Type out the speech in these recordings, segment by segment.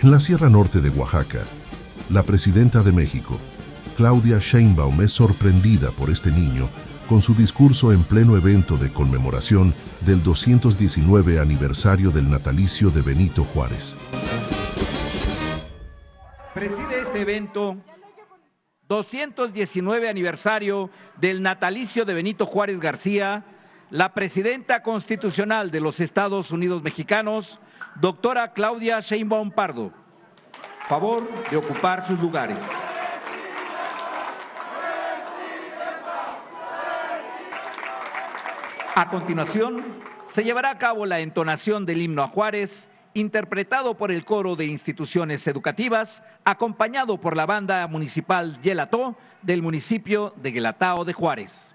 En la Sierra Norte de Oaxaca, la presidenta de México, Claudia Sheinbaum, es sorprendida por este niño con su discurso en pleno evento de conmemoración del 219 aniversario del natalicio de Benito Juárez. Preside este evento 219 aniversario del natalicio de Benito Juárez García, la presidenta constitucional de los Estados Unidos mexicanos, doctora Claudia Sheinbaum Pardo. Favor de ocupar sus lugares. A continuación, se llevará a cabo la entonación del himno a Juárez, interpretado por el coro de instituciones educativas, acompañado por la banda municipal Yelató del municipio de Guelatao de Juárez.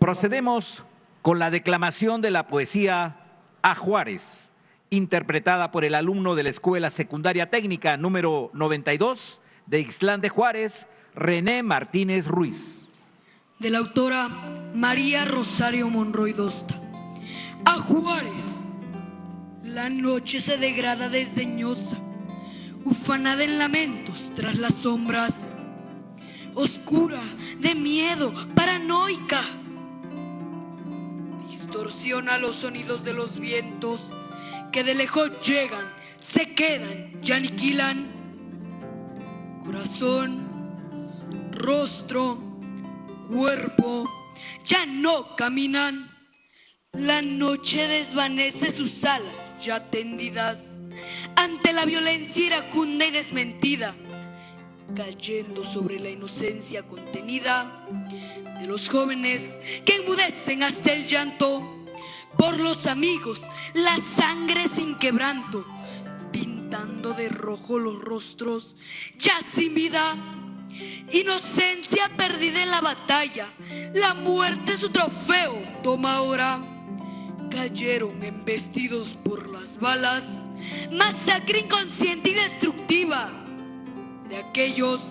Procedemos con la declamación de la poesía A Juárez, interpretada por el alumno de la Escuela Secundaria Técnica número 92 de Ixtlán de Juárez, René Martínez Ruiz. De la autora María Rosario Monroy Dosta. A Juárez, la noche se degrada desdeñosa, ufanada en lamentos tras las sombras, oscura de miedo, paranoica. Distorsiona los sonidos de los vientos que de lejos llegan, se quedan y aniquilan. Corazón, rostro, cuerpo, ya no caminan. La noche desvanece sus alas ya tendidas, ante la violencia iracunda y desmentida, cayendo sobre la inocencia contenida de los jóvenes que enmudecen hasta el llanto por los amigos, la sangre sin quebranto, pintando de rojo los rostros ya sin vida. Inocencia perdida en la batalla, la muerte su trofeo toma ahora. Cayeron embestidos por las balas, masacre inconsciente y destructiva de aquellos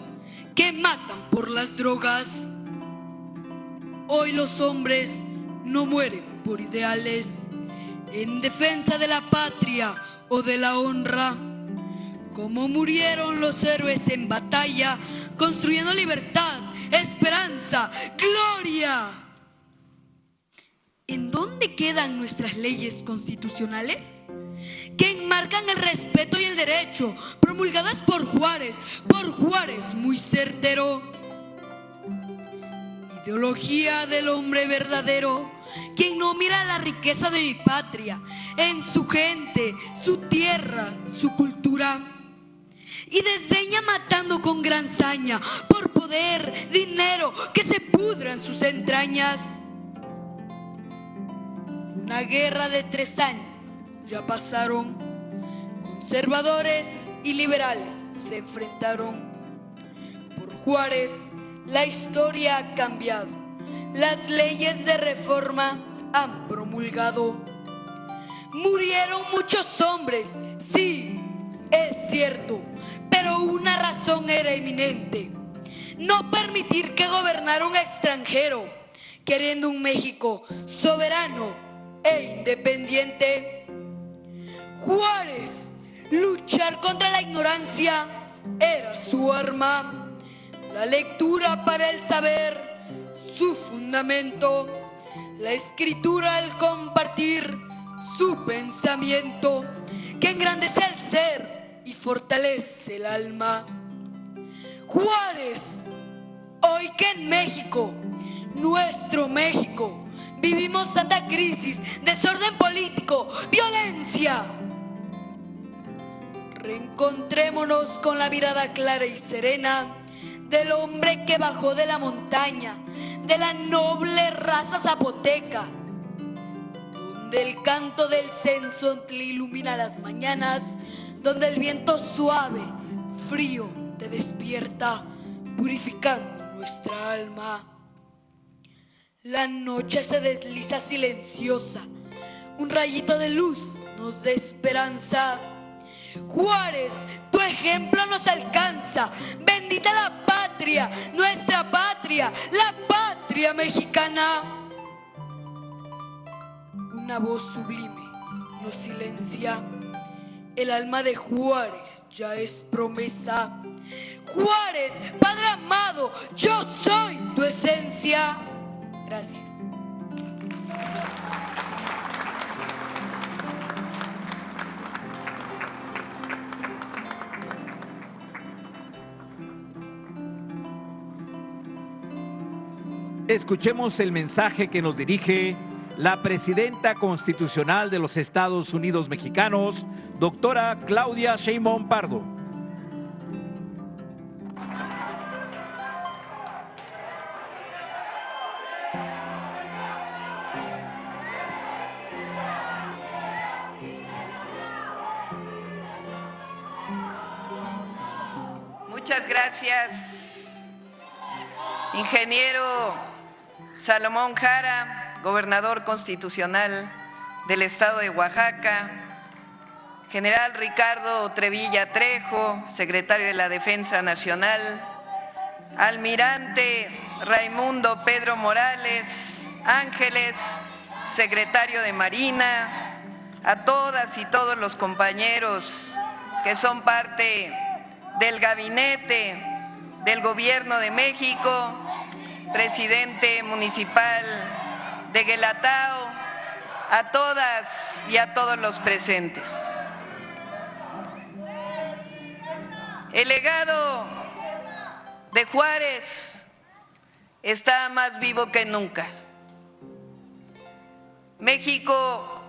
que matan por las drogas. Hoy los hombres no mueren por ideales en defensa de la patria o de la honra, como murieron los héroes en batalla, construyendo libertad, esperanza, gloria. ¿En dónde quedan nuestras leyes constitucionales que enmarcan el respeto y el derecho, promulgadas por Juárez muy certero? Ideología del hombre verdadero, quien no mira la riqueza de mi patria, en su gente, su tierra, su cultura, y desdeña matando con gran saña por poder, dinero, que se pudran sus entrañas. Una guerra de 3 años ya pasaron, conservadores y liberales se enfrentaron. Por Juárez la historia ha cambiado, las leyes de reforma han promulgado. Murieron muchos hombres, sí, es cierto, pero una razón era eminente: no permitir que gobernara un extranjero, queriendo un México soberano e independiente. Juárez, luchar contra la ignorancia era su arma, la lectura para el saber, su fundamento, la escritura al compartir, su pensamiento, que engrandece al ser y fortalece el alma. Juárez, hoy que en México, nuestro México, vivimos tanta crisis, desorden político, violencia, reencontrémonos con la mirada clara y serena del hombre que bajó de la montaña, de la noble raza zapoteca, donde el canto del censontle ilumina las mañanas, donde el viento suave, frío, te despierta, purificando nuestra alma. La noche se desliza silenciosa, un rayito de luz nos da esperanza. Juárez, tu ejemplo nos alcanza, bendita la patria, nuestra patria, la patria mexicana. Una voz sublime nos silencia, el alma de Juárez ya es promesa. Juárez, padre amado, yo soy tu esencia. Gracias. Escuchemos el mensaje que nos dirige la presidenta constitucional de los Estados Unidos mexicanos, doctora Claudia Sheinbaum Pardo. Muchas gracias, ingeniero Salomón Jara, gobernador constitucional del estado de Oaxaca, general Ricardo Trevilla Trejo, secretario de la Defensa Nacional, almirante Raimundo Pedro Morales Ángeles, secretario de Marina, a todas y todos los compañeros que son parte del gabinete del Gobierno de México, presidente municipal de Guelatao, a todas y a todos los presentes. El legado de Juárez está más vivo que nunca. México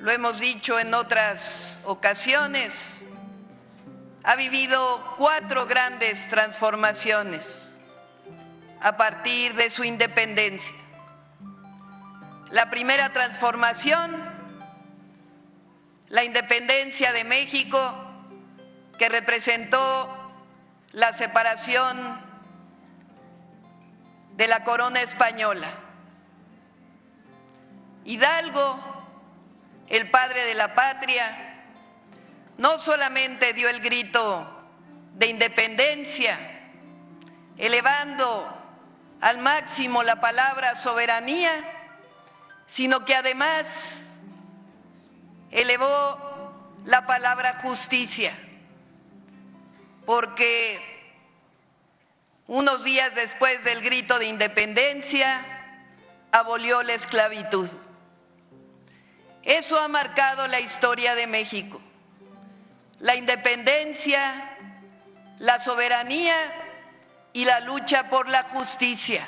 lo hemos dicho en otras ocasiones, ha vivido 4 grandes transformaciones a partir de su independencia. La primera transformación, la independencia de México, que representó la separación de la corona española. Hidalgo, el padre de la patria, no solamente dio el grito de independencia, elevando al máximo la palabra soberanía, sino que además elevó la palabra justicia, porque unos días después del grito de independencia abolió la esclavitud. Eso ha marcado la historia de México. La independencia, la soberanía y la lucha por la justicia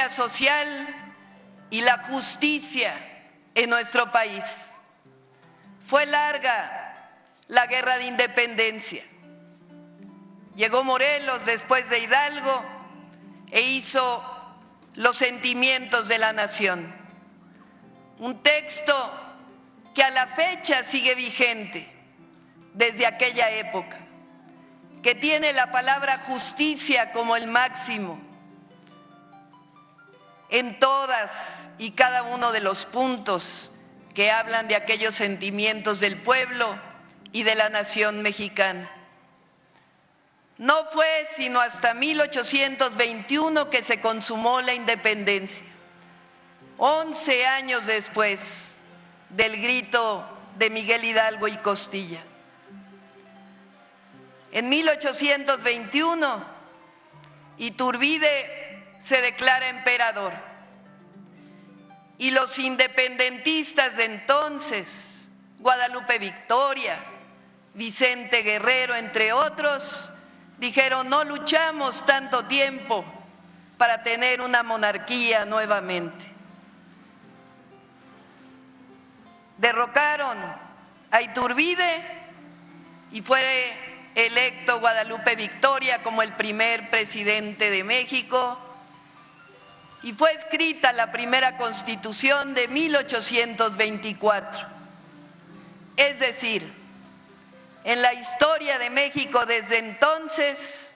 social y la justicia en nuestro país. Fue larga la guerra de independencia. Llegó Morelos después de Hidalgo e hizo los sentimientos de la nación. Un texto que a la fecha sigue vigente desde aquella época, que tiene la palabra justicia como el máximo en todas y cada uno de los puntos que hablan de aquellos sentimientos del pueblo y de la nación mexicana. No fue sino hasta 1821 que se consumó la independencia, 11 años después del grito de Miguel Hidalgo y Costilla. En 1821, Iturbide se declara emperador y los independentistas de entonces, Guadalupe Victoria, Vicente Guerrero, entre otros, dijeron: no luchamos tanto tiempo para tener una monarquía nuevamente. Derrocaron a Iturbide y fue electo Guadalupe Victoria como el primer presidente de México, y fue escrita la primera Constitución de 1824. Es decir, en la historia de México desde entonces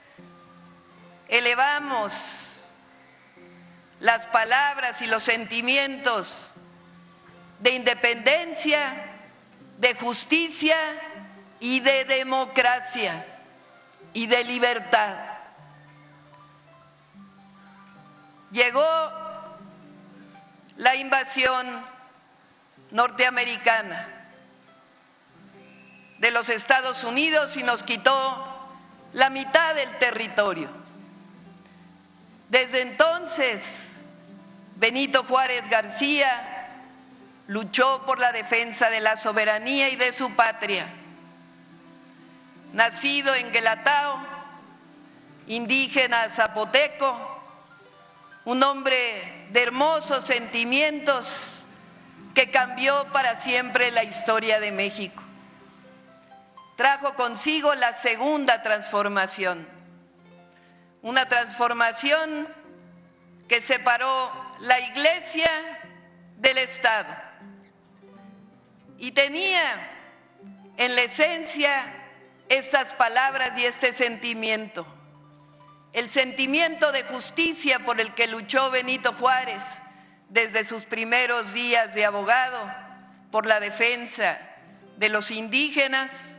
elevamos las palabras y los sentimientos de independencia, de justicia y de democracia y de libertad. Llegó la invasión norteamericana de los Estados Unidos y nos quitó la mitad del territorio. Desde entonces, Benito Juárez García luchó por la defensa de la soberanía y de su patria. Nacido en Guelatao, indígena zapoteco, un hombre de hermosos sentimientos que cambió para siempre la historia de México. Trajo consigo la segunda transformación, una transformación que separó la Iglesia del Estado y tenía en la esencia estas palabras y este sentimiento: el sentimiento de justicia por el que luchó Benito Juárez desde sus primeros días de abogado por la defensa de los indígenas.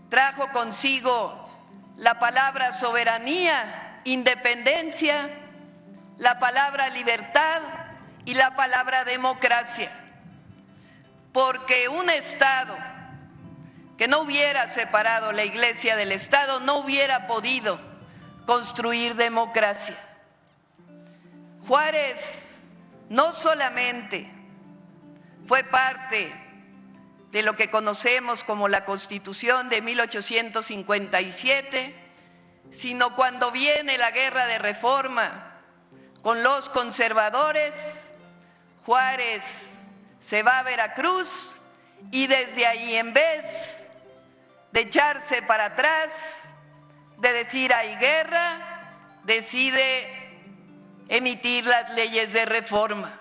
Trajo consigo la palabra soberanía, independencia, la palabra libertad y la palabra democracia, porque un Estado que no hubiera separado la Iglesia del Estado no hubiera podido construir democracia. Juárez no solamente fue parte de lo que conocemos como la Constitución de 1857, sino cuando viene la guerra de reforma con los conservadores, Juárez se va a Veracruz y desde ahí, en vez de echarse para atrás, de decir hay guerra, decide emitir las leyes de reforma.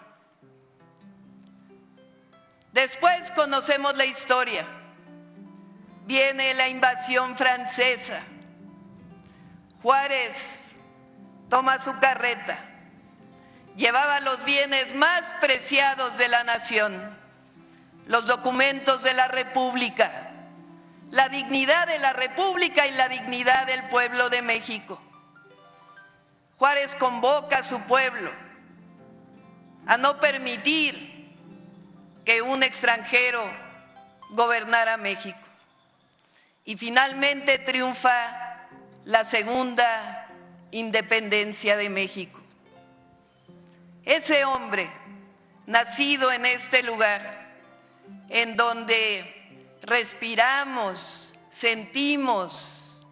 Después conocemos la historia. Viene la invasión francesa. Juárez toma su carreta. Llevaba los bienes más preciados de la nación, los documentos de la República, la dignidad de la República y la dignidad del pueblo de México. Juárez convoca a su pueblo a no permitir que un extranjero gobernara México. Y finalmente triunfa la segunda independencia de México. Ese hombre, nacido en este lugar, en donde respiramos, sentimos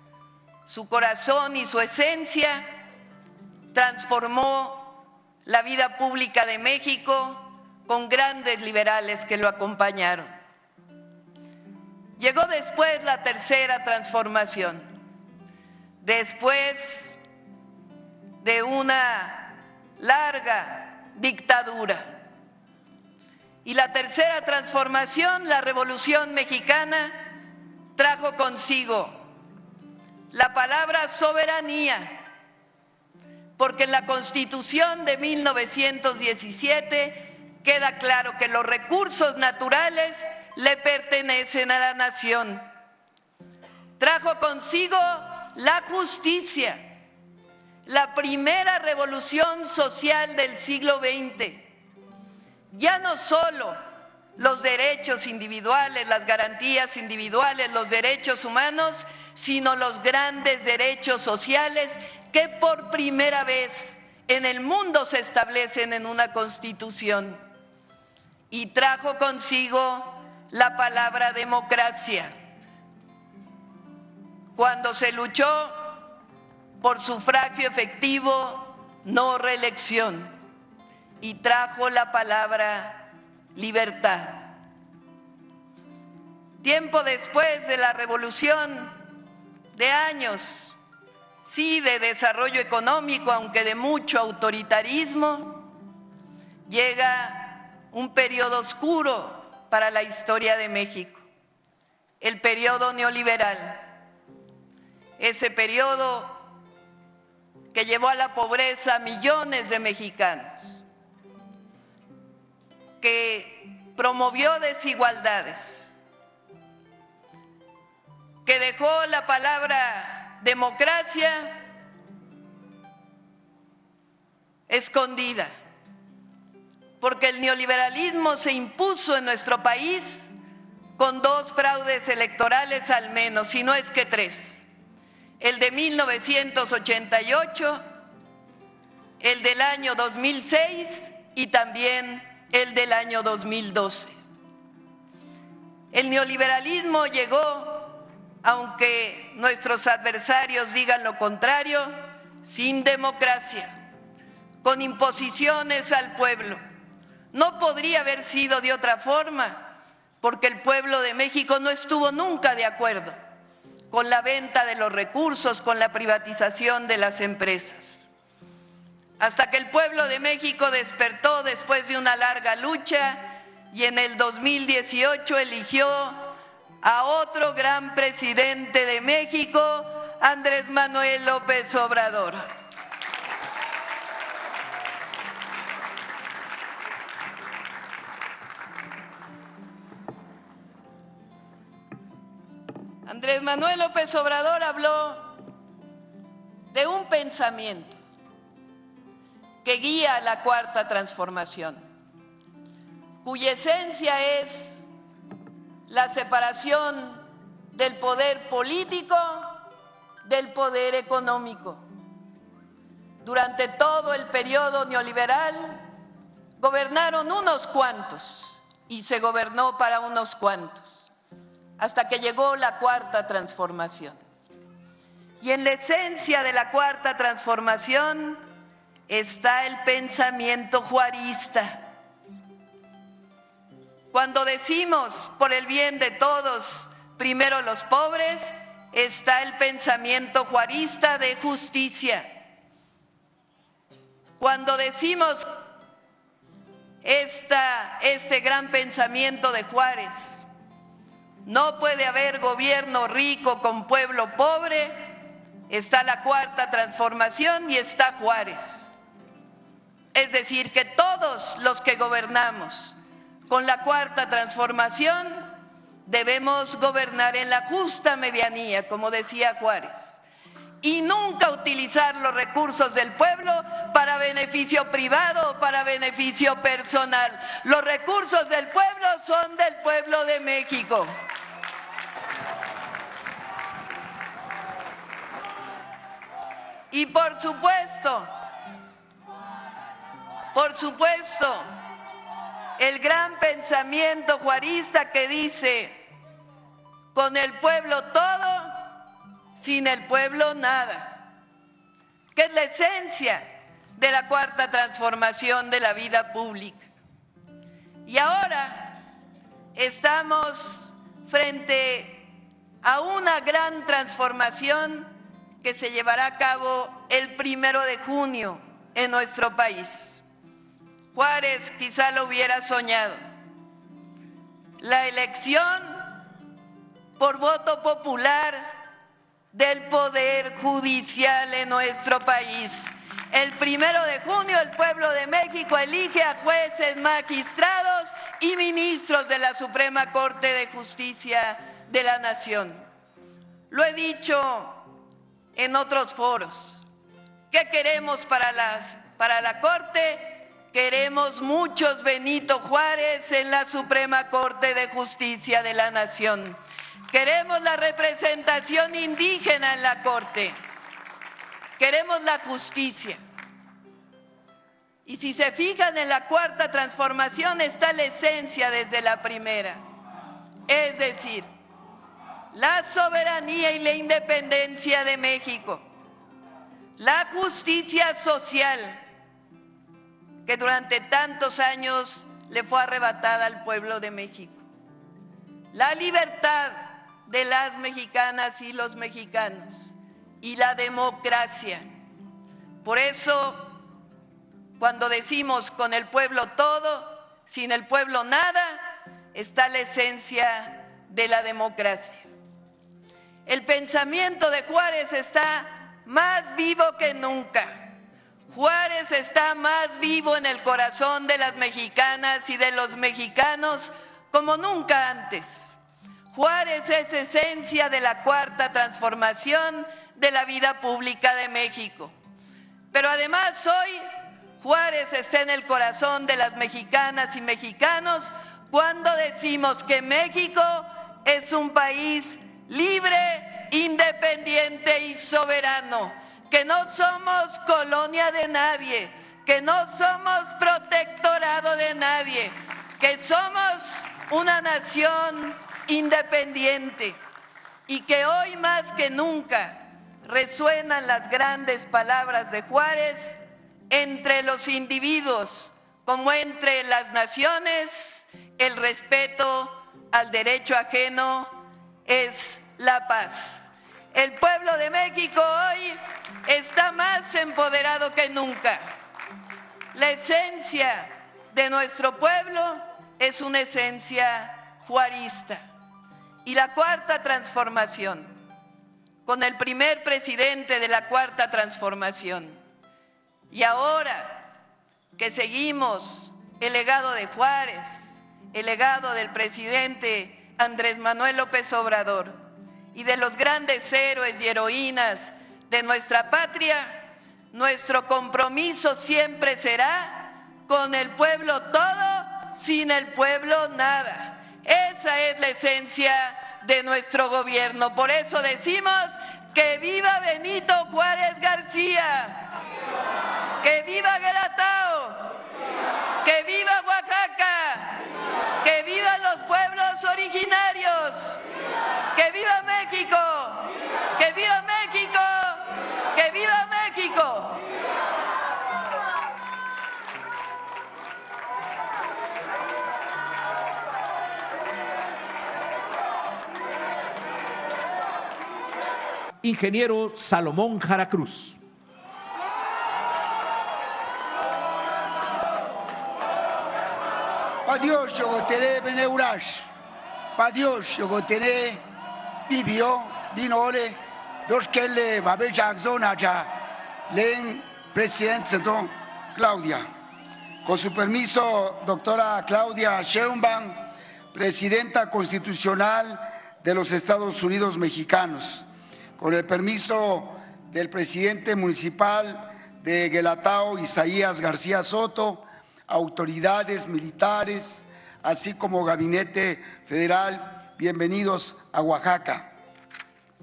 su corazón y su esencia, transformó la vida pública de México con grandes liberales que lo acompañaron. Llegó después la tercera transformación, después de una larga dictadura. Y la tercera transformación, la Revolución Mexicana, trajo consigo la palabra soberanía, porque en la Constitución de 1917 queda claro que los recursos naturales le pertenecen a la nación. Trajo consigo la justicia, la primera revolución social del siglo XX. Ya no solo los derechos individuales, las garantías individuales, los derechos humanos, sino los grandes derechos sociales que por primera vez en el mundo se establecen en una constitución. Y trajo consigo la palabra democracia, cuando se luchó por sufragio efectivo, no reelección, y trajo la palabra libertad. Tiempo después de la revolución, de años, sí, de desarrollo económico, aunque de mucho autoritarismo, llega un periodo oscuro para la historia de México, el periodo neoliberal, ese periodo que llevó a la pobreza a millones de mexicanos, que promovió desigualdades, que dejó la palabra democracia escondida, porque el neoliberalismo se impuso en nuestro país con 2 fraudes electorales al menos, si no es que 3. El de 1988, el del año 2006 y también el del año 2012. El neoliberalismo llegó, aunque nuestros adversarios digan lo contrario, sin democracia, con imposiciones al pueblo. No podría haber sido de otra forma, porque el pueblo de México no estuvo nunca de acuerdo con la venta de los recursos, con la privatización de las empresas. Hasta que el pueblo de México despertó después de una larga lucha y en el 2018 eligió a otro gran presidente de México, Andrés Manuel López Obrador. Andrés Manuel López Obrador habló de un pensamiento que guía la cuarta transformación, cuya esencia es la separación del poder político del poder económico. Durante todo el periodo neoliberal gobernaron unos cuantos y se gobernó para unos cuantos, hasta que llegó la cuarta transformación. Y en la esencia de la cuarta transformación está el pensamiento juarista. Cuando decimos por el bien de todos, primero los pobres, está el pensamiento juarista de justicia. Cuando decimos este gran pensamiento de Juárez, no puede haber gobierno rico con pueblo pobre, está la Cuarta Transformación y está Juárez. Es decir, que todos los que gobernamos con la Cuarta Transformación debemos gobernar en la justa medianía, como decía Juárez, y nunca utilizar los recursos del pueblo para beneficio privado o para beneficio personal. Los recursos del pueblo son del pueblo de México. Y por supuesto, el gran pensamiento juarista que dice, con el pueblo todo, sin el pueblo nada, que es la esencia de la Cuarta Transformación de la vida pública. Y ahora estamos frente a una gran transformación que se llevará a cabo el 1 de junio en nuestro país. Juárez quizá lo hubiera soñado. La elección por voto popular del Poder Judicial en nuestro país. El 1 de junio el pueblo de México elige a jueces, magistrados y ministros de la Suprema Corte de Justicia de la Nación. Lo he dicho en otros foros. ¿Qué queremos para la Corte? Queremos muchos Benito Juárez en la Suprema Corte de Justicia de la Nación. Queremos la representación indígena en la Corte. Queremos la justicia. Y si se fijan en la Cuarta Transformación está la esencia desde la primera. Es decir, la soberanía y la independencia de México, la justicia social que durante tantos años le fue arrebatada al pueblo de México, la libertad de las mexicanas y los mexicanos y la democracia. Por eso, cuando decimos con el pueblo todo, sin el pueblo nada, está la esencia de la democracia. El pensamiento de Juárez está más vivo que nunca. Juárez está más vivo en el corazón de las mexicanas y de los mexicanos como nunca antes. Juárez es esencia de la Cuarta Transformación de la vida pública de México. Pero además hoy Juárez está en el corazón de las mexicanas y mexicanos cuando decimos que México es un país libre, independiente y soberano, que no somos colonia de nadie, que no somos protectorado de nadie, que somos una nación independiente y que hoy más que nunca resuenan las grandes palabras de Juárez: entre los individuos como entre las naciones, el respeto al derecho ajeno es la paz. El pueblo de México hoy está más empoderado que nunca. La esencia de nuestro pueblo es una esencia juarista. Y la Cuarta Transformación, con el primer presidente de la Cuarta Transformación, y ahora que seguimos el legado de Juárez, el legado del presidente Andrés Manuel López Obrador y de los grandes héroes y heroínas de nuestra patria, nuestro compromiso siempre será con el pueblo todo, sin el pueblo nada. Esa es la esencia de nuestro gobierno. Por eso decimos que viva Benito Juárez García, que viva Guelatao, que viva Oaxaca, que vivan los pueblos originarios, que viva México, que viva México, que viva México. ingeniero Salomón Jara Cruz. Padios yogotere beneurash. Padios yogotere bibio binole. Dos kelle babe jackson aja. Len presidente Claudia. Con su permiso, doctora Claudia Sheinbaum, presidenta constitucional de los Estados Unidos mexicanos. Con el permiso del presidente municipal de Guelatao, Isaías García Soto, autoridades militares, así como gabinete federal, bienvenidos a Oaxaca.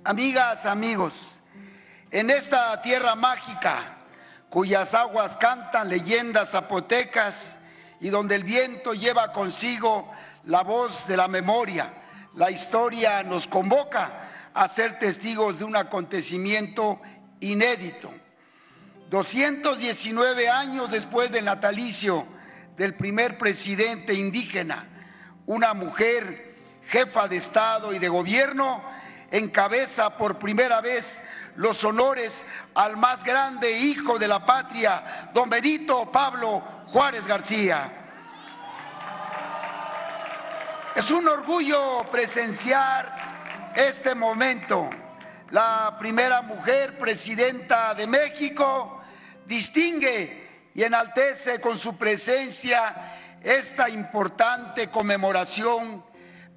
Amigas, amigos, en esta tierra mágica, cuyas aguas cantan leyendas zapotecas y donde el viento lleva consigo la voz de la memoria, la historia nos convoca a ser testigos de un acontecimiento inédito. 219 años después del natalicio del primer presidente indígena, una mujer jefa de Estado y de gobierno encabeza por primera vez los honores al más grande hijo de la patria, don Benito Pablo Juárez García. Es un orgullo presenciar este momento. La primera mujer presidenta de México distingue y enaltece con su presencia esta importante conmemoración,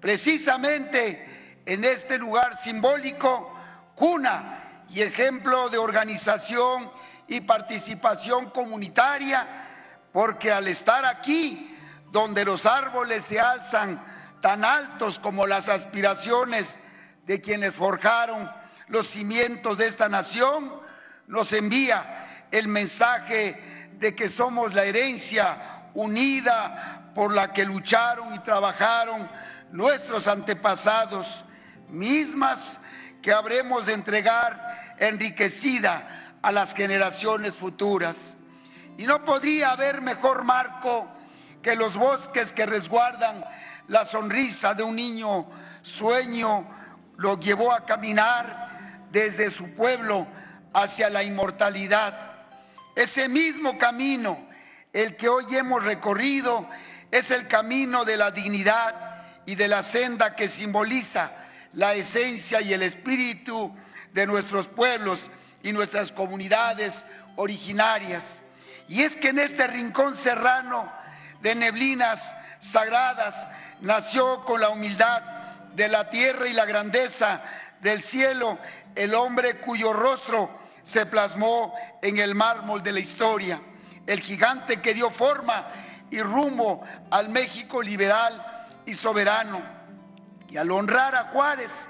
precisamente en este lugar simbólico, cuna y ejemplo de organización y participación comunitaria, porque al estar aquí, donde los árboles se alzan tan altos como las aspiraciones de quienes forjaron los cimientos de esta nación, nos envía el mensaje de que somos la herencia unida por la que lucharon y trabajaron nuestros antepasados, mismas que habremos de entregar enriquecida a las generaciones futuras. Y no podría haber mejor marco que los bosques que resguardan la sonrisa de un niño. Sueño lo llevó a caminar desde su pueblo hacia la inmortalidad. Ese mismo camino, el que hoy hemos recorrido, es el camino de la dignidad y de la senda que simboliza la esencia y el espíritu de nuestros pueblos y nuestras comunidades originarias. Y es que en este rincón serrano de neblinas sagradas nació con la humildad de la tierra y la grandeza del cielo el hombre cuyo rostro se plasmó en el mármol de la historia, el gigante que dio forma y rumbo al México liberal y soberano. Y al honrar a Juárez,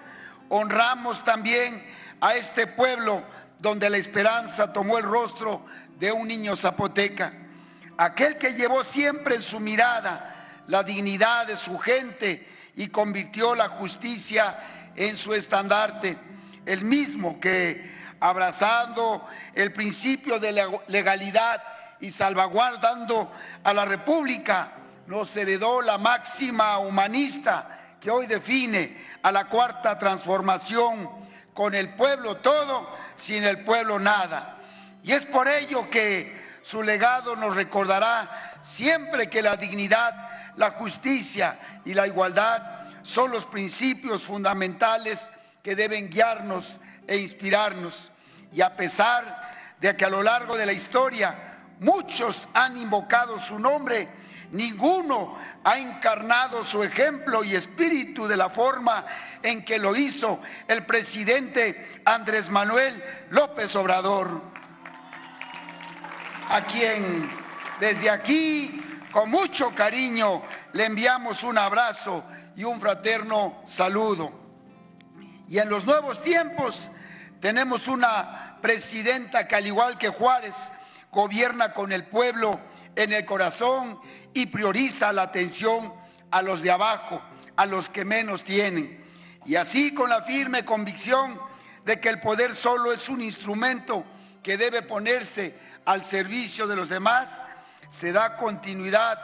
honramos también a este pueblo donde la esperanza tomó el rostro de un niño zapoteca, aquel que llevó siempre en su mirada la dignidad de su gente y convirtió la justicia en su estandarte, el mismo que, abrazando el principio de la legalidad y salvaguardando a la República, nos heredó la máxima humanista que hoy define a la cuarta transformación: con el pueblo todo, sin el pueblo nada. Y es por ello que su legado nos recordará siempre que la dignidad, la justicia y la igualdad son los principios fundamentales que deben guiarnos e inspirarnos. Y a pesar de que a lo largo de la historia muchos han invocado su nombre, ninguno ha encarnado su ejemplo y espíritu de la forma en que lo hizo el presidente Andrés Manuel López Obrador, a quien desde aquí con mucho cariño le enviamos un abrazo y un fraterno saludo. Y en los nuevos tiempos tenemos una presidenta que, al igual que Juárez, gobierna con el pueblo en el corazón y prioriza la atención a los de abajo, a los que menos tienen. Y así, con la firme convicción de que el poder solo es un instrumento que debe ponerse al servicio de los demás, se da continuidad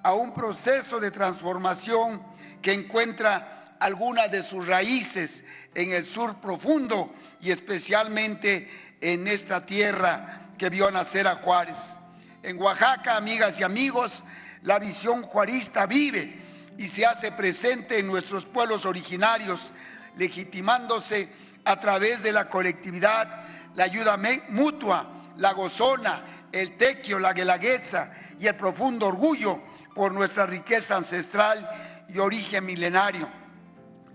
a un proceso de transformación que encuentra algunas de sus raíces en el sur profundo y especialmente en esta tierra que vio nacer a Juárez. En Oaxaca, amigas y amigos, la visión juarista vive y se hace presente en nuestros pueblos originarios, legitimándose a través de la colectividad, la ayuda mutua, la gozona, el tequio, la guelaguetza y el profundo orgullo por nuestra riqueza ancestral y origen milenario.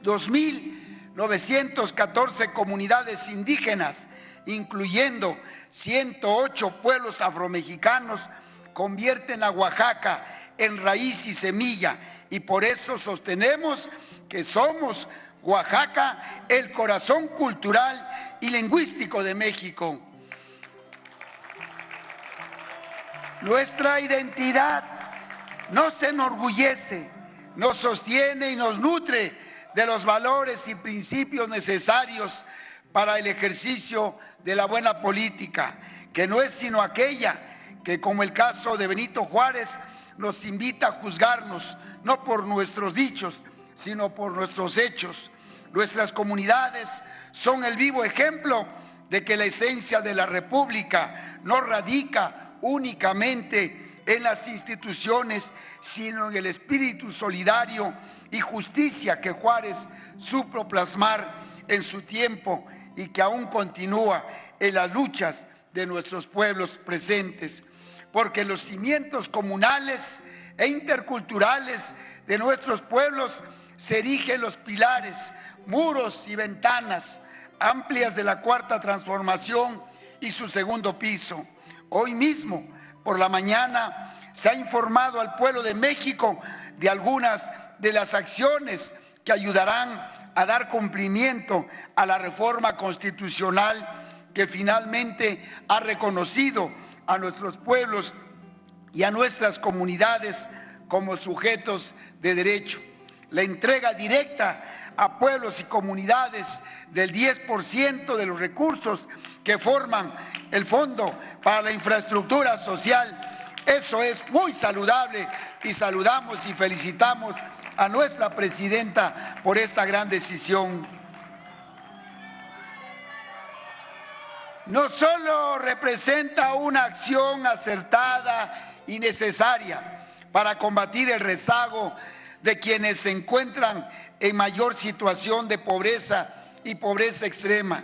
2.914 comunidades indígenas, incluyendo 108 pueblos afromexicanos, convierten a Oaxaca en raíz y semilla, y por eso sostenemos que somos Oaxaca, el corazón cultural y lingüístico de México. Nuestra identidad nos enorgullece, nos sostiene y nos nutre de los valores y principios necesarios para el ejercicio de la buena política, que no es sino aquella que, como el caso de Benito Juárez, nos invita a juzgarnos, no por nuestros dichos, sino por nuestros hechos. Nuestras comunidades son el vivo ejemplo de que la esencia de la República no radica únicamente en las instituciones, sino en el espíritu solidario y justicia que Juárez supo plasmar en su tiempo y que aún continúa en las luchas de nuestros pueblos presentes. Porque los cimientos comunales e interculturales de nuestros pueblos se erigen los pilares, muros y ventanas amplias de la Cuarta Transformación y su segundo piso. Hoy mismo, por la mañana, se ha informado al pueblo de México de algunas de las acciones que ayudarán a dar cumplimiento a la reforma constitucional que finalmente ha reconocido a nuestros pueblos y a nuestras comunidades como sujetos de derecho. La entrega directa a pueblos y comunidades del 10% de los recursos que forman el Fondo para la Infraestructura Social. Eso es muy saludable y saludamos y felicitamos a nuestra presidenta por esta gran decisión. No solo representa una acción acertada y necesaria para combatir el rezago de quienes se encuentran en mayor situación de pobreza y pobreza extrema.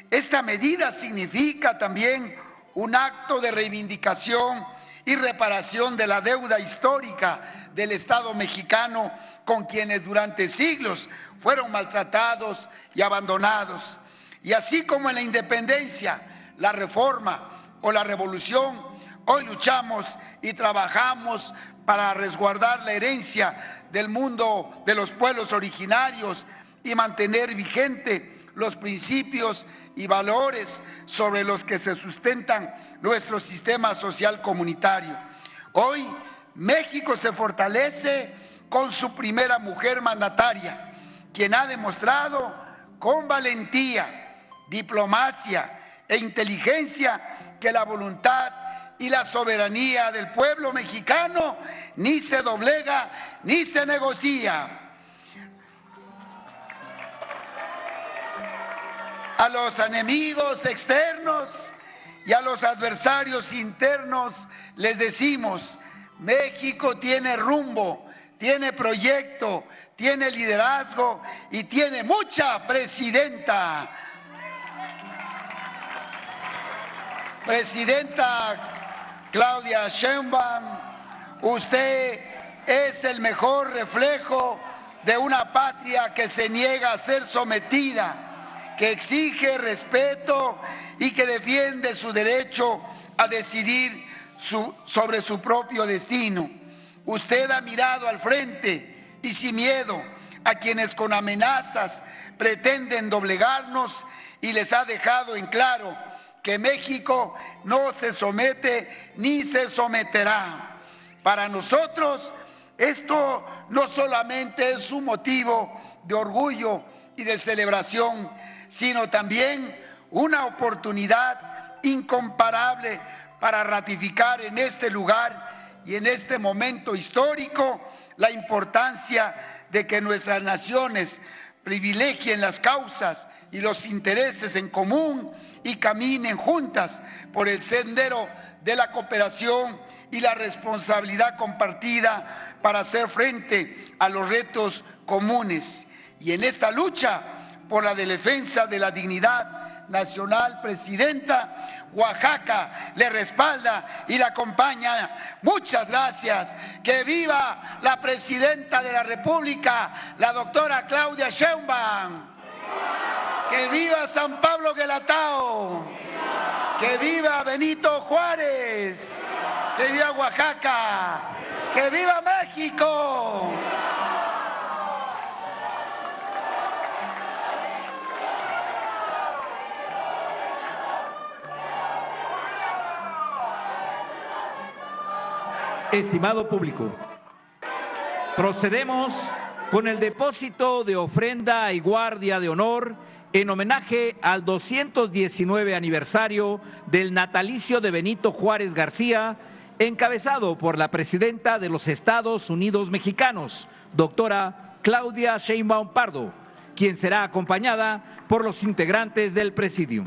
Esta medida significa también un acto de reivindicación y reparación de la deuda histórica del Estado mexicano con quienes durante siglos fueron maltratados y abandonados. Y así como en la independencia, la reforma o la revolución, hoy luchamos y trabajamos para resguardar la herencia del mundo de los pueblos originarios y mantener vigente los principios y valores sobre los que se sustentan nuestro sistema social comunitario. Hoy México se fortalece con su primera mujer mandataria, quien ha demostrado con valentía, diplomacia e inteligencia que la voluntad y la soberanía del pueblo mexicano ni se doblega ni se negocia. A los enemigos externos y a los adversarios internos les decimos: México tiene rumbo, tiene proyecto, tiene liderazgo y tiene mucha presidenta. Presidenta Claudia Sheinbaum, usted es el mejor reflejo de una patria que se niega a ser sometida, que exige respeto y que defiende su derecho a decidir sobre su propio destino. Usted ha mirado al frente y sin miedo a quienes con amenazas pretenden doblegarnos y les ha dejado en claro que México no se somete ni se someterá. Para nosotros esto no solamente es un motivo de orgullo y de celebración, sino también una oportunidad incomparable para ratificar en este lugar y en este momento histórico la importancia de que nuestras naciones privilegien las causas y los intereses en común y caminen juntas por el sendero de la cooperación y la responsabilidad compartida para hacer frente a los retos comunes. Y en esta lucha por la defensa de la dignidad nacional, Presidenta, Oaxaca le respalda y la acompaña. Muchas gracias. Que viva la Presidenta de la República, la doctora Claudia Sheinbaum. Que viva San Pablo Guelatao. Que viva Benito Juárez. Que viva Oaxaca. Que viva México. Estimado público, procedemos con el depósito de ofrenda y guardia de honor en homenaje al 219 aniversario del natalicio de Benito Juárez García, encabezado por la Presidenta de los Estados Unidos Mexicanos, doctora Claudia Sheinbaum Pardo, quien será acompañada por los integrantes del Presidium.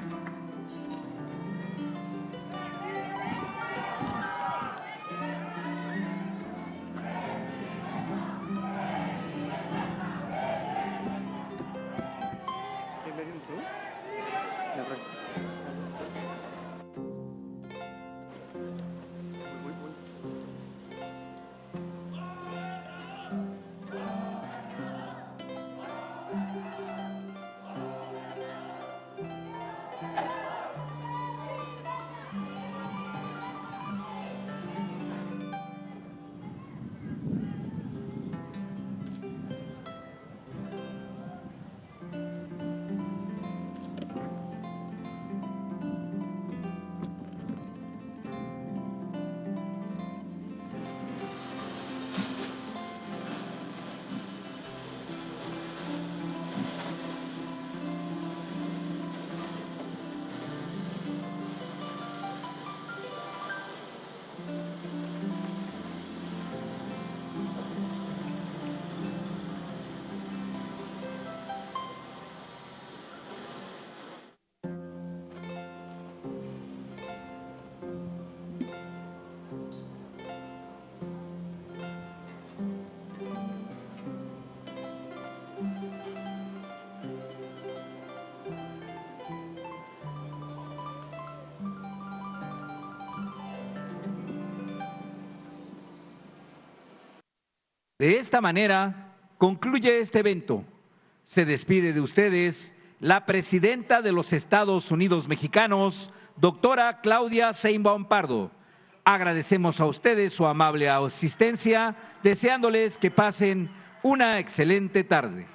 De esta manera concluye este evento. Se despide de ustedes la Presidenta de los Estados Unidos Mexicanos, doctora Claudia Sheinbaum Pardo. Agradecemos a ustedes su amable asistencia, deseándoles que pasen una excelente tarde.